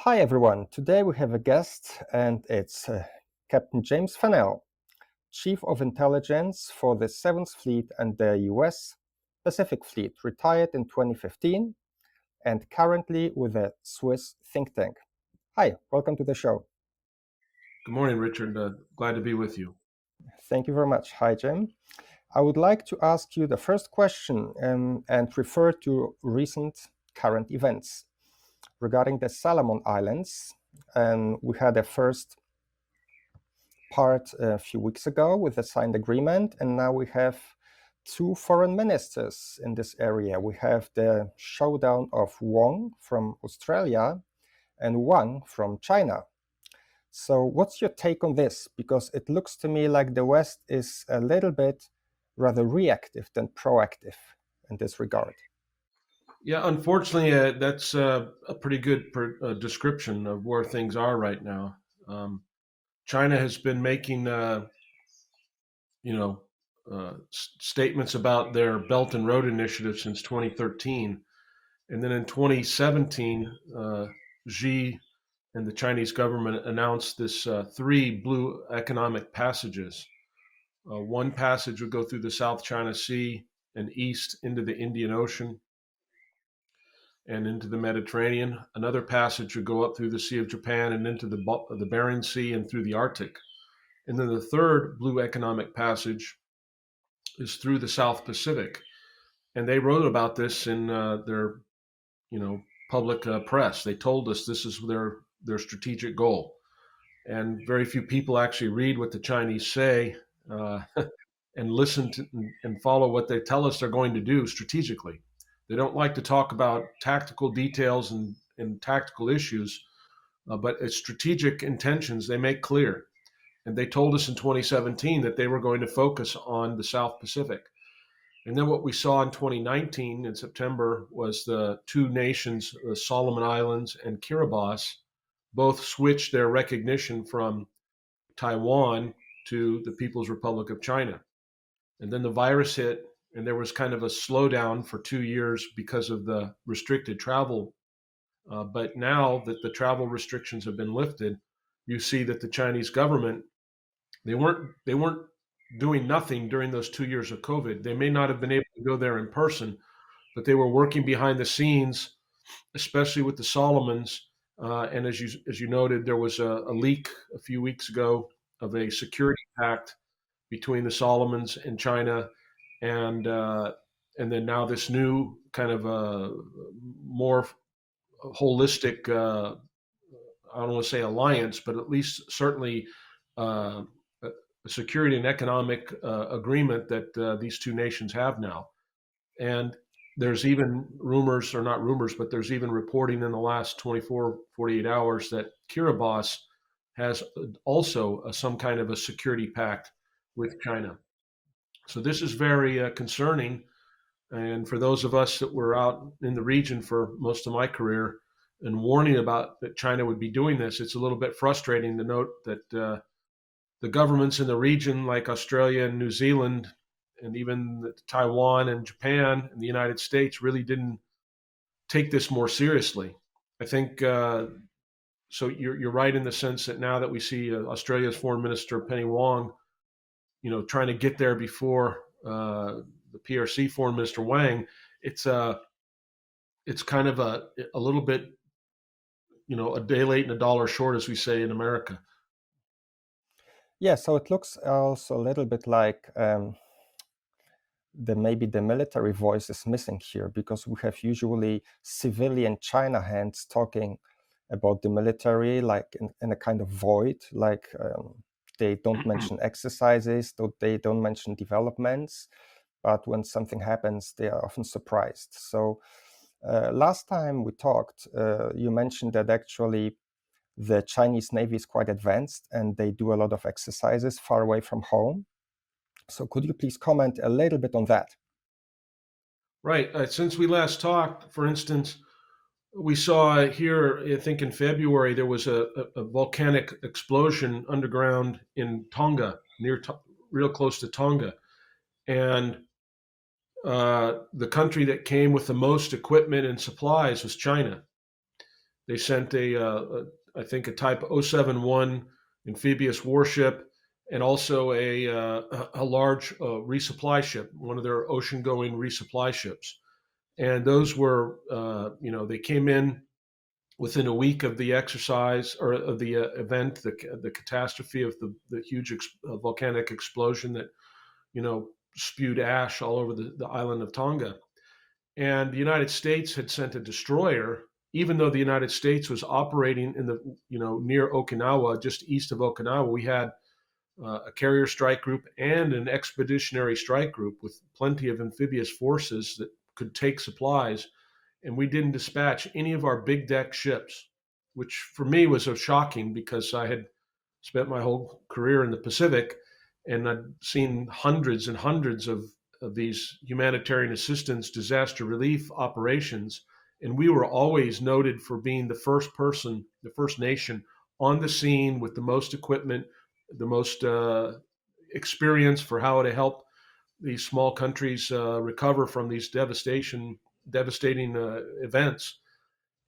Hi everyone, today we have a guest and it's Captain James Fanell, Chief of Intelligence for the 7th Fleet and the US Pacific Fleet, retired in 2015 and currently with a Swiss think tank. Hi, welcome to the show. Good morning, Richard. Glad to be with you. Thank you very much. Hi, Jim. I would like to ask you the first question and refer to recent current events regarding the Solomon Islands. And we had a first part a few weeks ago with a signed agreement, and now we have two foreign ministers in this area. We have the showdown of Wong from Australia and Wang from China. So what's your take on this? Because it looks to me like the West is a little bit rather reactive than proactive in this regard. Yeah, unfortunately, that's a pretty good description of where things are right now. China has been making, you know, statements about their Belt and Road Initiative since 2013, and then in 2017, Xi and the Chinese government announced this three blue economic passages. One passage would go through the South China Sea and east into the Indian Ocean and into the Mediterranean. Another passage would go up through the Sea of Japan and into the Bering Sea and through the Arctic. And then the third blue economic passage is through the South Pacific. And they wrote about this in their, public press. They told us this is their strategic goal. And very few people actually read what the Chinese say and listen to and follow what they tell us they're going to do strategically. They don't like to talk about tactical details and tactical issues, but its strategic intentions they make clear. And they told us in 2017 that they were going to focus on the South Pacific. And then what we saw in 2019 in September was the two nations, the Solomon Islands and Kiribati, both switched their recognition from Taiwan to the People's Republic of China. And then the virus hit, and there was kind of a slowdown for 2 years because of the restricted travel. But now that the travel restrictions have been lifted, you see that the Chinese government they weren't doing nothing during those 2 years of COVID. They may not have been able to go there in person, but they were working behind the scenes, especially with the Solomons. And as you noted, there was a leak a few weeks ago of a security pact between the Solomons and China, and and then now this new kind of more holistic. I don't want to say alliance, but at least certainly a security and economic agreement that these two nations have now. And there's even rumors, or not rumors, but there's even reporting in the last 24, 48 hours that Kiribati has also some kind of a security pact with China. So this is very concerning. And for those of us that were out in the region for most of my career and warning about that China would be doing this, it's a little bit frustrating to note that the governments in the region, like Australia and New Zealand, and even Taiwan and Japan and the United States, really didn't take this more seriously. I think so. You're right in the sense that now that we see Australia's Foreign Minister Penny Wong, trying to get there before the PRC Foreign Minister Wang, it's kind of a little bit, a day late and a dollar short, as we say in America. Yeah, so it looks also a little bit like maybe the military voice is missing here, because we have usually civilian China hands talking about the military like in a kind of void, like they don't mention exercises, they don't mention developments, but when something happens, they are often surprised. So last time we talked, you mentioned that actually the Chinese Navy is quite advanced and they do a lot of exercises far away from home. So could you please comment a little bit on that? Right. Since we last talked, for instance, we saw here, I think in February, there was a volcanic explosion underground in Tonga, real close to Tonga. And the country that came with the most equipment and supplies was China. They sent I think, a Type 071 amphibious warship, and also a large resupply ship, one of their ocean-going resupply ships. And those were, they came in within a week of the exercise or of the event, the catastrophe of the huge volcanic explosion that spewed ash all over the island of Tonga. And the United States had sent a destroyer, even though the United States was operating in the near Okinawa, just east of Okinawa. We had a carrier strike group and an expeditionary strike group with plenty of amphibious forces that could take supplies, and we didn't dispatch any of our big deck ships, which for me was so shocking because I had spent my whole career in the Pacific, and I'd seen hundreds and hundreds of these humanitarian assistance, disaster relief operations. And we were always noted for being the first nation on the scene with the most equipment, the most experience for how to help these small countries recover from these devastating events.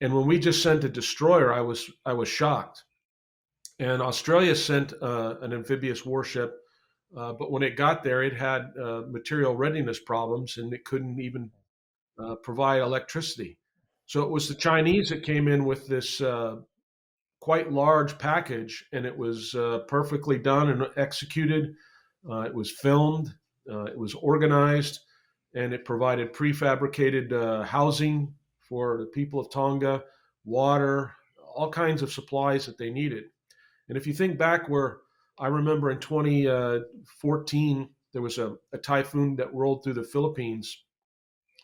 And when we just sent a destroyer, I was shocked. And Australia sent an amphibious warship, but when it got there, it had material readiness problems, and it couldn't even provide electricity. So it was the Chinese that came in with this quite large package, and it was perfectly done and executed. It was filmed, it was organized, and it provided prefabricated housing for the people of Tonga, water, all kinds of supplies that they needed. And if you think back where I remember in 2014, there was a typhoon that rolled through the Philippines,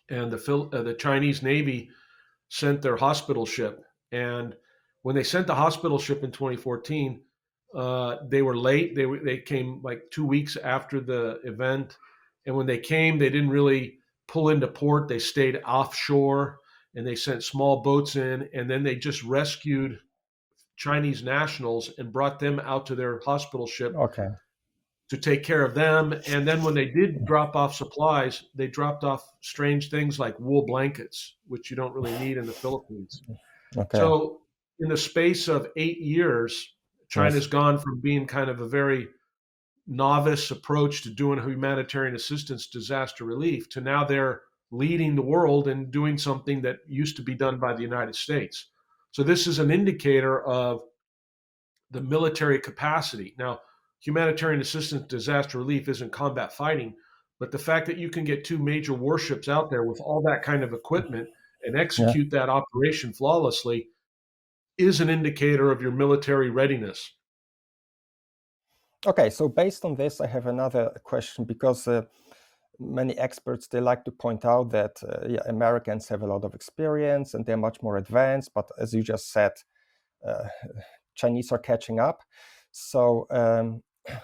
and the Chinese Navy sent their hospital ship. And when they sent the hospital ship in 2014, they were late. They came like 2 weeks after the event, and when they came, they didn't really pull into port. They stayed offshore, and they sent small boats in, and then they just rescued Chinese nationals and brought them out to their hospital ship Okay. to take care of them. And then when they did drop off supplies, they dropped off strange things like wool blankets, which you don't really need in the Philippines. Okay. So, in the space of 8 years, Yes. China's gone from being kind of a very novice approach to doing humanitarian assistance, disaster relief, to now they're leading the world and doing something that used to be done by the United States. So, this is an indicator of the military capacity. Now, humanitarian assistance, disaster relief isn't combat fighting, but the fact that you can get two major warships out there with all that kind of equipment and Yeah. execute that operation flawlessly is an indicator of your military readiness. Okay. So based on this, I have another question because many experts, they like to point out that yeah, Americans have a lot of experience and they're much more advanced. But as you just said, uh, Chinese are catching up. So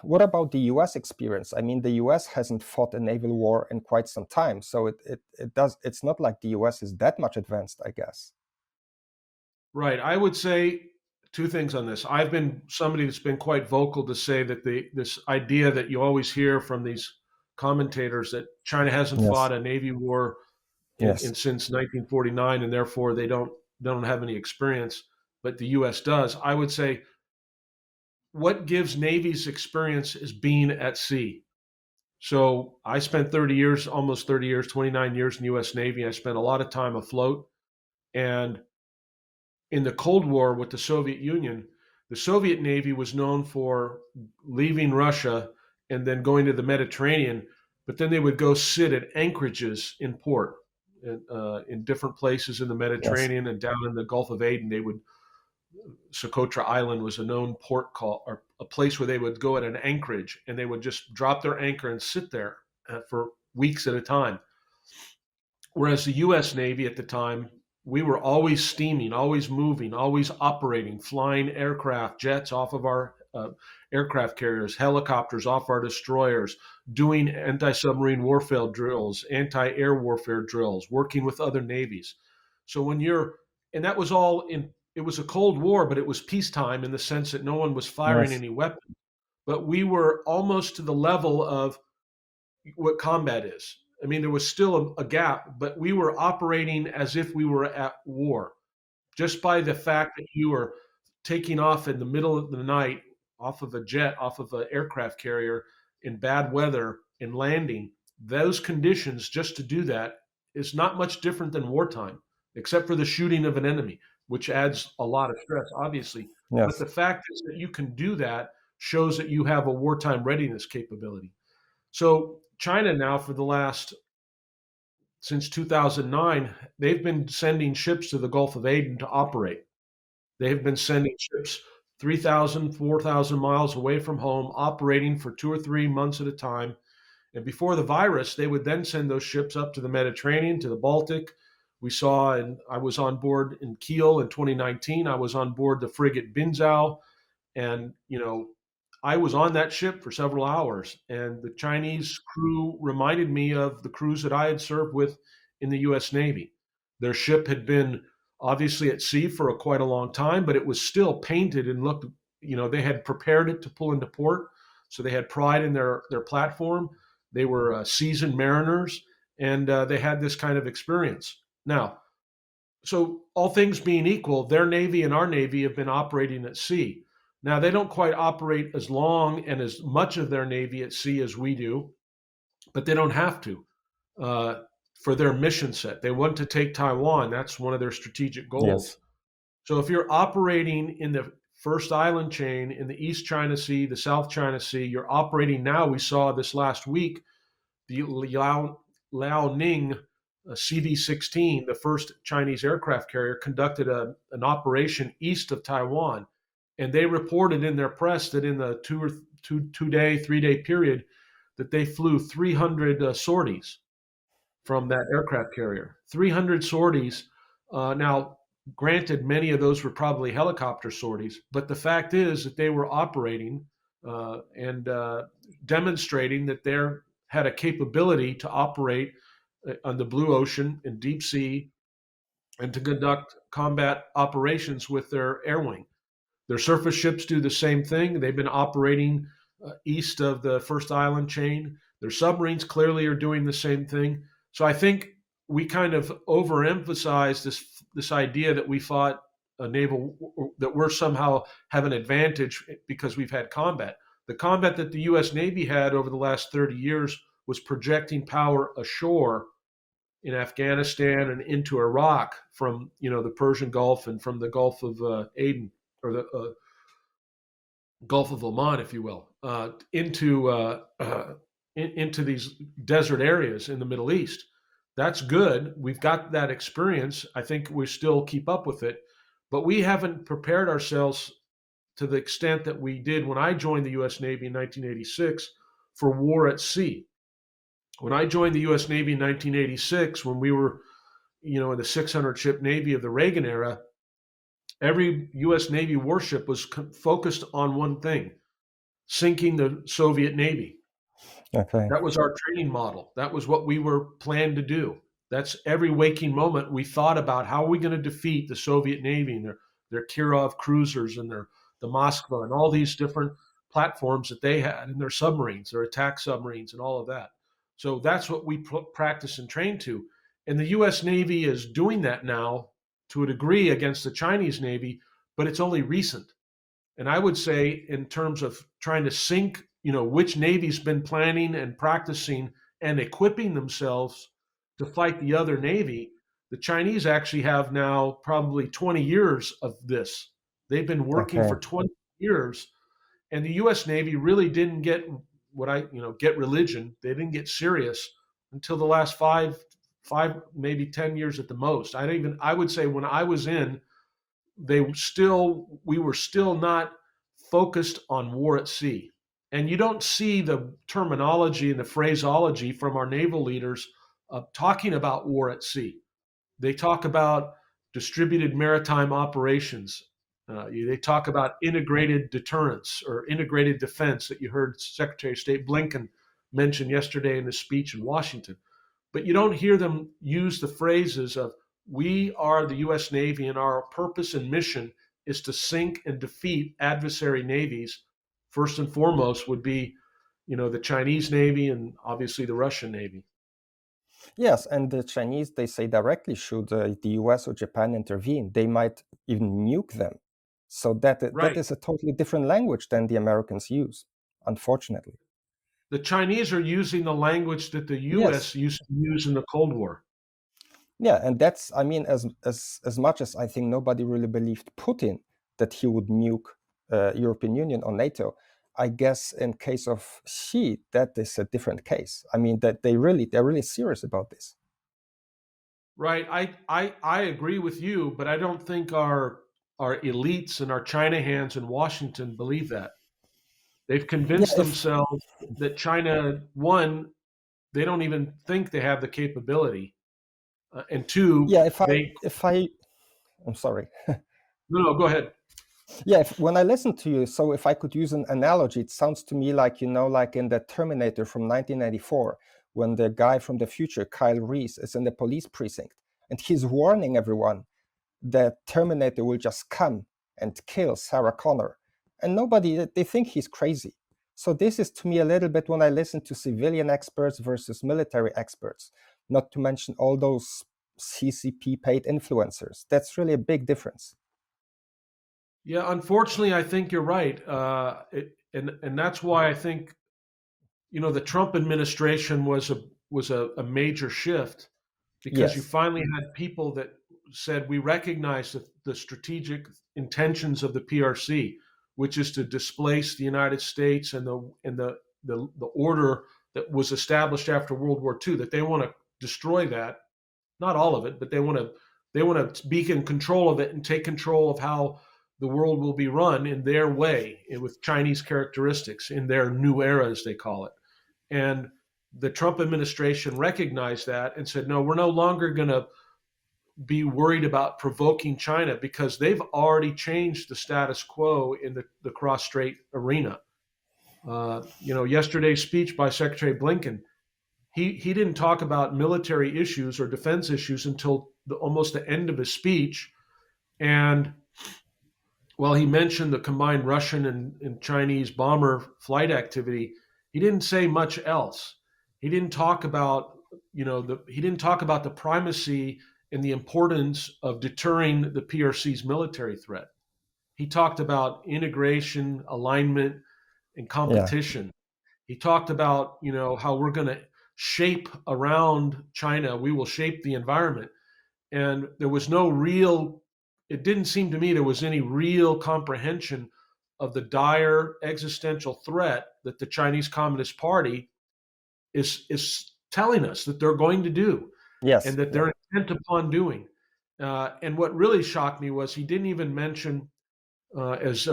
what about the US experience? I mean, the US hasn't fought a naval war in quite some time. So it's not like the US is that much advanced, I guess. Right. I would say two things on this. I've been somebody that's been quite vocal to say that this idea that you always hear from these commentators that China hasn't Yes. fought a Navy war Yes. since 1949, and therefore they don't have any experience, but the U.S. does. I would say what gives navies experience is being at sea. So I spent 30 years, almost 30 years, 29 years in the U.S. Navy. I spent a lot of time afloat, and in the Cold War with the Soviet Union, the Soviet Navy was known for leaving Russia and then going to the Mediterranean, but then they would go sit at anchorages in port in different places in the Yes. Mediterranean and down in the Gulf of Aden. Socotra Island was a known port call or a place where they would go at an anchorage and they would just drop their anchor and sit there for weeks at a time. Whereas the U.S. Navy at the time, we were always steaming, always moving, always operating, flying aircraft, jets off of our aircraft carriers, helicopters off our destroyers, doing anti submarine warfare drills, anti air warfare drills, working with other navies. So and that was all it was a Cold War, but it was peacetime in the sense that no one was firing Yes. any weapons. But we were almost to the level of what combat is. I mean, there was still a gap, but we were operating as if we were at war. just by the fact that you are taking off in the middle of the night off of a jet, off of an aircraft carrier in bad weather and landing, those conditions just to do that is not much different than wartime, except for the shooting of an enemy, which adds a lot of stress, obviously. But Yes. the fact is that you can do that shows that you have a wartime readiness capability. So China now, for the last since 2009, they've been sending ships to the Gulf of Aden to operate. They have been sending ships 3,000, 4,000 miles away from home, operating for 2 or 3 months at a time. And before the virus, they would then send those ships up to the Mediterranean, to the Baltic. We saw, and I was on board in Kiel in 2019. I was on board the frigate Binzhou, and I was on that ship for several hours, and the Chinese crew reminded me of the crews that I had served with in the U.S. Navy. Their ship had been obviously at sea for quite a long time, but it was still painted and looked. They had prepared it to pull into port, so they had pride in their platform. They were seasoned mariners, and they had this kind of experience. Now, so all things being equal, their Navy and our Navy have been operating at sea. Now, they don't quite operate as long and as much of their Navy at sea as we do, but they don't have to uh, for their mission set. They want to take Taiwan. That's one of their strategic goals. Yes. So if you're operating in the first island chain in the East China Sea, the South China Sea, you're operating now. We saw this last week the Liaoning CV-16, the first Chinese aircraft carrier, conducted an operation east of Taiwan, and they reported in their press that in the 2 day, 3 day period, that they flew 300 sorties from that aircraft carrier. 300 sorties. Now, granted, many of those were probably helicopter sorties, but the fact is that they were operating and demonstrating that they had a capability to operate on the blue ocean and deep sea and to conduct combat operations with their air wing. Their surface ships do the same thing. They've been operating east of the first island chain. Their submarines clearly are doing the same thing. So I think we kind of overemphasize this idea that we fought a naval, that we're somehow have an advantage because we've had combat. The combat that the U.S. Navy had over the last 30 years was projecting power ashore in Afghanistan and into Iraq from the Persian Gulf and from the Gulf of Aden, or the Gulf of Oman, if you will, into these desert areas in the Middle East. That's good. We've got that experience. I think we still keep up with it, but we haven't prepared ourselves to the extent that we did when I joined the U.S. Navy in 1986 for war at sea. When I joined the U.S. Navy in 1986, when we were, in the 600 ship Navy of the Reagan era, every U.S. Navy warship was focused on one thing: sinking the Soviet Navy. Okay. That was our training model. That was what we were planned to do. That's every waking moment we thought about how are we going to defeat the Soviet Navy and their Kirov cruisers and the Moskva and all these different platforms that they had and their submarines, their attack submarines and all of that. So that's what we practice and train to. And the U.S. Navy is doing that now to a degree against the Chinese Navy, but it's only recent. And I would say, in terms of trying to sync, which Navy's been planning and practicing and equipping themselves to fight the other Navy, the Chinese actually have now probably 20 years of this. They've been working Okay. for 20 years, and the U.S. Navy really didn't get get religion. They didn't get serious until the last five, maybe 10 years at the most. I would say when I was in, we were still not focused on war at sea. And you don't see the terminology and the phraseology from our naval leaders talking about war at sea. They talk about distributed maritime operations. They talk about integrated deterrence or integrated defense that you heard Secretary of State Blinken mention yesterday in his speech in Washington. But you don't hear them use the phrases of, we are the U.S. Navy and our purpose and mission is to sink and defeat adversary navies. First and foremost would be, the Chinese Navy and obviously the Russian Navy. Yes, and the Chinese, they say directly, should the US or Japan intervene, they might even nuke them. So that Right. is a totally different language than the Americans use, unfortunately. The Chinese are using the language that the Yes. U.S. used to use in the Cold War. Yeah, and that's, I mean, as much as I think nobody really believed Putin that he would nuke European Union or NATO, I guess in case of Xi, that is a different case. I mean, that they're really serious about this. Right. I agree with you, but I don't think our elites and our China hands in Washington believe that. They've Yeah, convinced if themselves that China, one, they don't even think they have the capability, and two, yeah, they if I I'm sorry. no, go ahead. Yeah, when I listen to you, so if I could use an analogy, it sounds to me like, like in the Terminator from 1994, when the guy from the future, Kyle Reese, is in the police precinct and he's warning everyone that Terminator will just come and kill Sarah Connor. And nobody, they think he's crazy. So this is to me a little bit when I listen to civilian experts versus military experts, not to mention all those CCP paid influencers. That's really a big difference. Yeah, unfortunately, I think you're right, and that's why I think the Trump administration was a major shift because you Yes, finally had people that said we recognize the strategic intentions of the PRC, which is to displace the United States and the order that was established after World War II. That they want to destroy that, not all of it, but they want to be in control of it and take control of how the world will be run in their way, with Chinese characteristics in their new era, as they call it. And the Trump administration recognized that and said, no, we're no longer going to be worried about provoking China because they've already changed the status quo in the cross-strait arena. Yesterday's speech by Secretary Blinken, he didn't talk about military issues or defense issues until almost the end of his speech. And while he mentioned the combined Russian and Chinese bomber flight activity, he didn't say much else. He didn't talk about he didn't talk about the primacy and the importance of deterring the PRC's military threat. He talked about integration, alignment, and yeah. competition. He talked about how we're going to shape around China. We will shape the environment, and there was no real. It didn't seem to me there was any real comprehension of the dire existential threat that the Chinese Communist Party is telling us that they're going to do, and Yes, that yeah. they're intent upon doing. And what really shocked me was he didn't even mention, as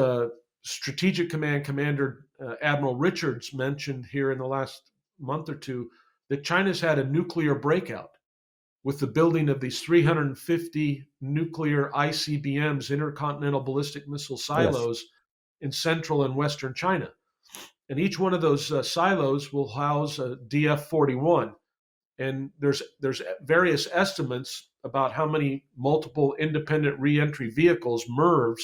Strategic Command Commander Admiral Richards mentioned here in the last month or two, that China's had a nuclear breakout with the building of these 350 nuclear ICBMs, intercontinental ballistic missile Yes. silos, in central and western China. And each one of those silos will house a DF-41. And there's various estimates about how many multiple independent reentry vehicles, MIRVs,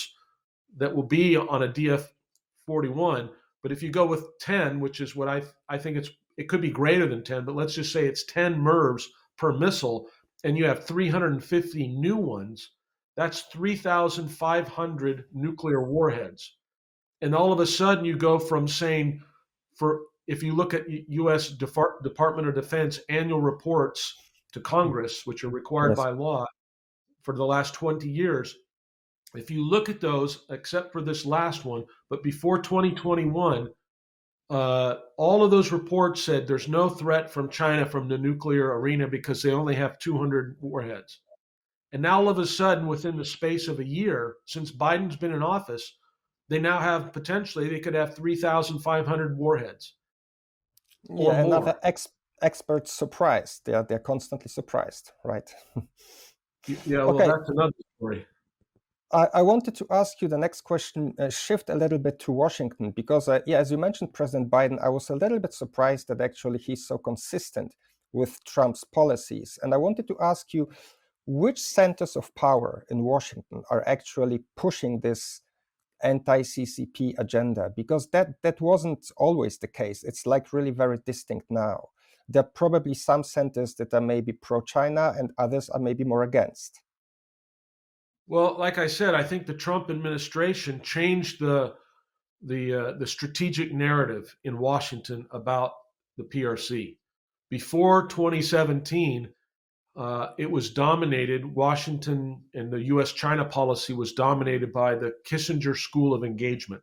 that will be on a DF-41. But if you go with 10, which is what I think it could be greater than 10, but let's just say it's 10 MIRVs per missile, and you have 350 new ones, that's 3,500 nuclear warheads. And all of a sudden, you go from saying, for if you look at U.S. Department of Defense annual reports to Congress, which are required Yes. by law for the last 20 years, if you look at those, except for this last one, but before 2021, all of those reports said there's no threat from China from the nuclear arena because they only have 200 warheads. And now all of a sudden, within the space of a year, since Biden's been in office, they now have potentially they could have 3,500 warheads or Yeah, another more. expert surprised. They're constantly surprised, right? Yeah, well, Okay, that's another story. I wanted to ask you the next question, shift a little bit to Washington, because, yeah, as you mentioned, President Biden, I was a little bit surprised that actually he's so consistent with Trump's policies. And I wanted to ask you, which centers of power in Washington are actually pushing this anti-CCP agenda? Because that wasn't always the case. It's like really very distinct now. there are probably some centers that are maybe pro-China and others are maybe more against. Well, like I said, I think the Trump administration changed the strategic narrative in Washington about the PRC. Before 2017, it was dominated. Washington and the U.S. China policy was dominated by the Kissinger School of Engagement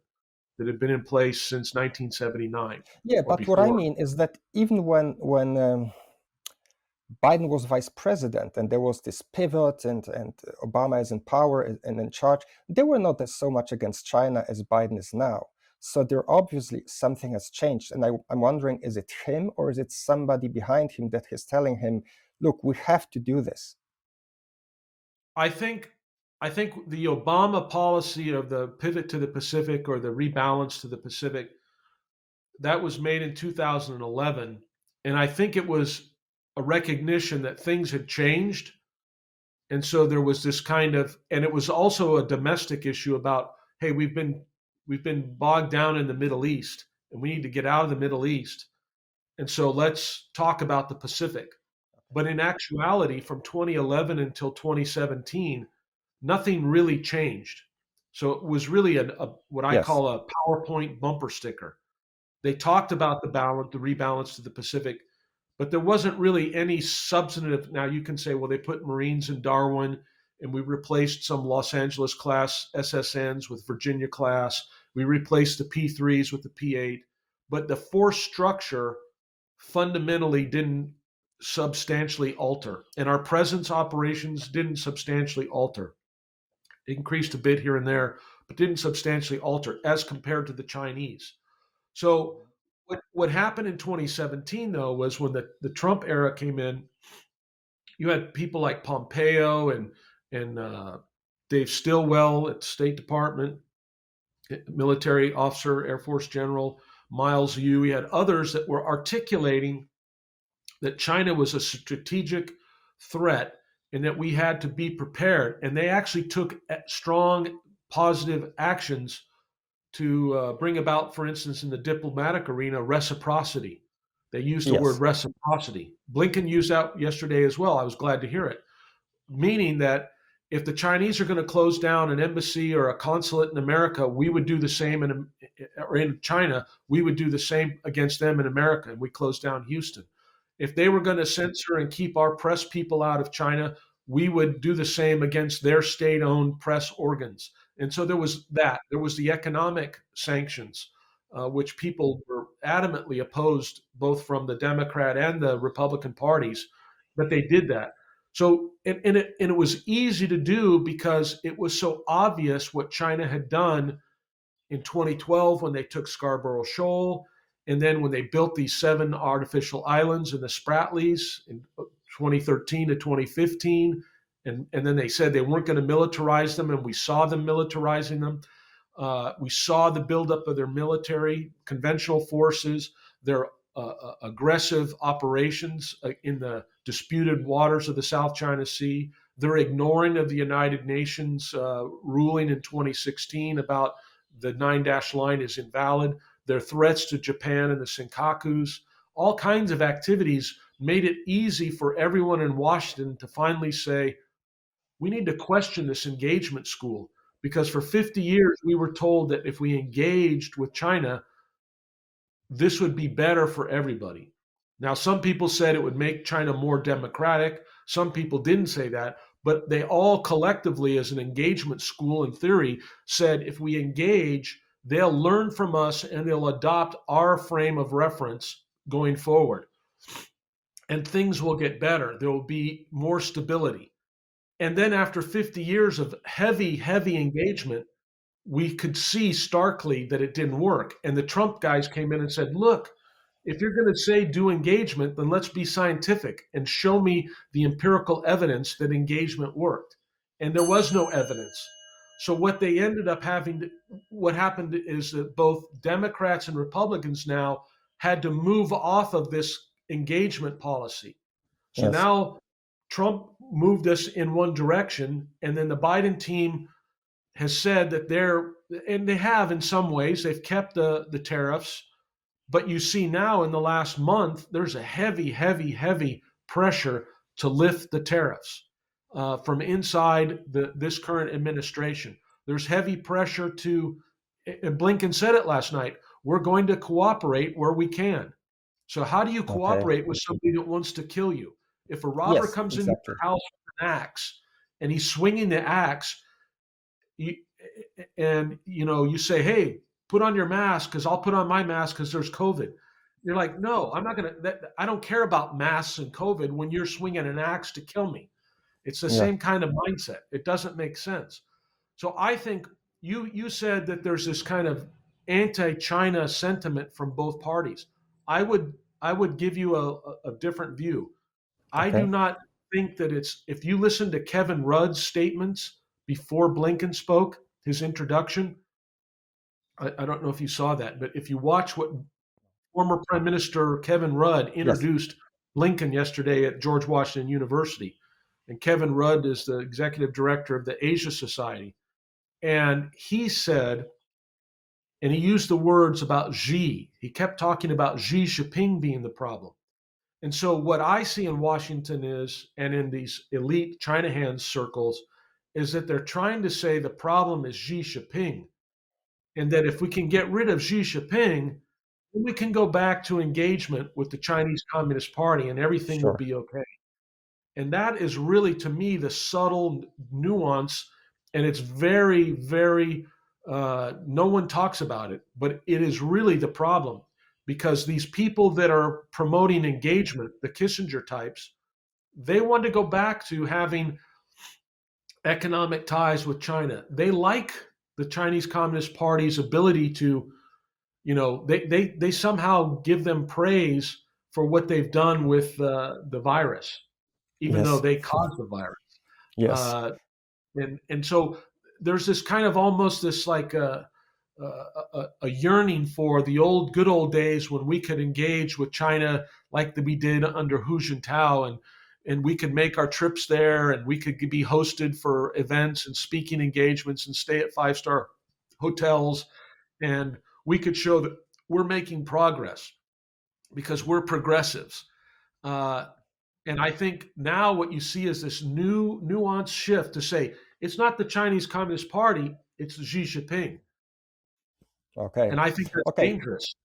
that had been in place since 1979 Yeah, or but what I before. mean is that even when Biden was vice president and there was this pivot and Obama is in power and in charge, they were not so much against China as Biden is now. So there obviously something has changed. And I'm wondering, is it him or is it somebody behind him that is telling him, look, we have to do this? I think I think the Obama policy of the pivot to the Pacific or the rebalance to the Pacific that was made in 2011, and I think it was a recognition that things had changed, and so there was this kind of, and it was also a domestic issue about, hey, we've been bogged down in the Middle East, and we need to get out of the Middle East, and so let's talk about the Pacific. But in actuality, from 2011 until 2017, nothing really changed. So it was really what I Yes. call a PowerPoint bumper sticker. They talked about the rebalance to the Pacific, but there wasn't really any substantive. Now you can say, well, they put Marines in Darwin, and we replaced some Los Angeles class SSNs with Virginia class. We replaced the P3s with the P8, but the force structure fundamentally didn't substantially alter, and our presence operations didn't substantially alter. It increased a bit here and there, but didn't substantially alter as compared to the Chinese. So what happened in 2017 though was when the Trump era came in, you had people like Pompeo and Dave Stilwell at the State Department, military officer, Air Force General, Miles Yu. We had others that were articulating that China was a strategic threat and that we had to be prepared. And they actually took strong positive actions to bring about, for instance, in the diplomatic arena, reciprocity. They used the word Yes. reciprocity. Blinken used that yesterday as well. I was glad to hear it, meaning that if the Chinese are going to close down an embassy or a consulate in America, we would do the same or in China, we would do the same against them in America, and we closed down Houston. If they were going to censor and keep our press people out of China, we would do the same against their state-owned press organs. And so there was that. There was the economic sanctions, which people were adamantly opposed, both from the Democrat and the Republican parties, but they did that. So, and it was easy to do because it was so obvious what China had done in 2012 when they took Scarborough Shoal, and then when they built these 7 artificial islands in the Spratlys in 2013 to 2015, and then they said they weren't going to militarize them, and we saw them militarizing them. We saw the buildup of their military, conventional forces, their aggressive operations in the disputed waters of the South China Sea, their ignoring of the United Nations ruling in 2016 about the 9-dash line is invalid, their threats to Japan and the Senkakus, all kinds of activities made it easy for everyone in Washington to finally say, we need to question this engagement school, because for 50 years we were told that if we engaged with China, this would be better for everybody. Now, some people said it would make China more democratic. Some people didn't say that, but they all collectively, as an engagement school in theory, said if we engage, they'll learn from us and they'll adopt our frame of reference going forward. And things will get better. There will be more stability. And then after 50 years of heavy, heavy engagement, we could see starkly that it didn't work. And the Trump guys came in and said, look, if you're going to say do engagement, then let's be scientific and show me the empirical evidence that engagement worked. And there was no evidence. So what they ended up what happened is that both Democrats and Republicans now had to move off of this engagement policy. So Yes. now Trump moved us in one direction, and then the Biden team has said that and they have in some ways, they've kept the tariffs, But you see now in the last month, there's a heavy, heavy, heavy pressure to lift the tariffs from inside this current administration. There's heavy pressure to, and Blinken said it last night, we're going to cooperate where we can. So how do you Okay. cooperate with somebody that wants to kill you? If a robber Yes, comes into exactly. your house with an axe and he's swinging the axe, you, and you say, "Hey, put on your mask because I'll put on my mask because there's COVID." You're like, "No, I'm not gonna. I don't care about masks and COVID when you're swinging an axe to kill me." It's the Yeah. same kind of mindset. It doesn't make sense. So I think you said that there's this kind of anti-China sentiment from both parties. I would give you a different view. I do Okay. not think that it's, if you listen to Kevin Rudd's statements before Blinken spoke, his introduction, I don't know if you saw that, but if you watch what former Prime Minister Kevin Rudd Yes. introduced Blinken yesterday at George Washington University, and Kevin Rudd is the executive director of the Asia Society, and he said, and he used the words about Xi. He kept talking about Xi Jinping being the problem. And so what I see in Washington is, and in these elite China hands circles, is that they're trying to say the problem is Xi Jinping, and that if we can get rid of Xi Jinping, then we can go back to engagement with the Chinese Communist Party, and everything will Sure. be okay. And that is really, to me, the subtle nuance, and it's very, very. No one talks about it, but it is really the problem because these people that are promoting engagement, the Kissinger types, they want to go back to having economic ties with China. They like the Chinese Communist Party's ability to, they somehow give them praise for what they've done with the virus, even though Yes. they caused the virus. Yes. Uh, and so there's this kind of almost this like a yearning for the good old days when we could engage with China like we did under Hu Jintao, and we could make our trips there, and we could be hosted for events and speaking engagements and stay at 5-star hotels, and we could show that we're making progress because we're progressives. Uh, and I think now what you see is this new nuanced shift to say it's not the Chinese Communist Party, it's Xi Jinping. Okay. And I think that's Okay. dangerous.